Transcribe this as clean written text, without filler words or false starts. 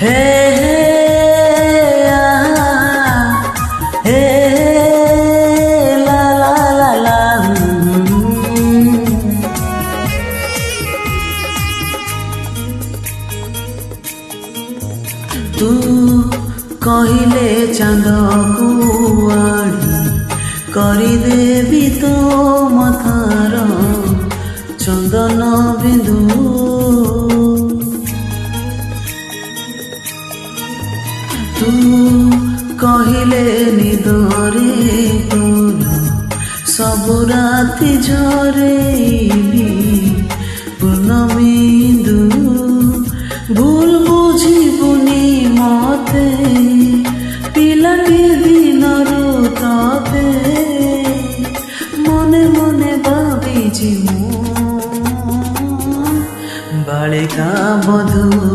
हे हे ला ला ला ला तू कहिले चांदकू आड़ी करदेवी तो मथार चंदन बिंदु तू कहिले निदरे तोर सबु राति झरेली पूर्णमी इंदु भूल बुझिबुनी मते पिलाटी दिनरु तते मने मने भाबिछि मु बालिका बधू।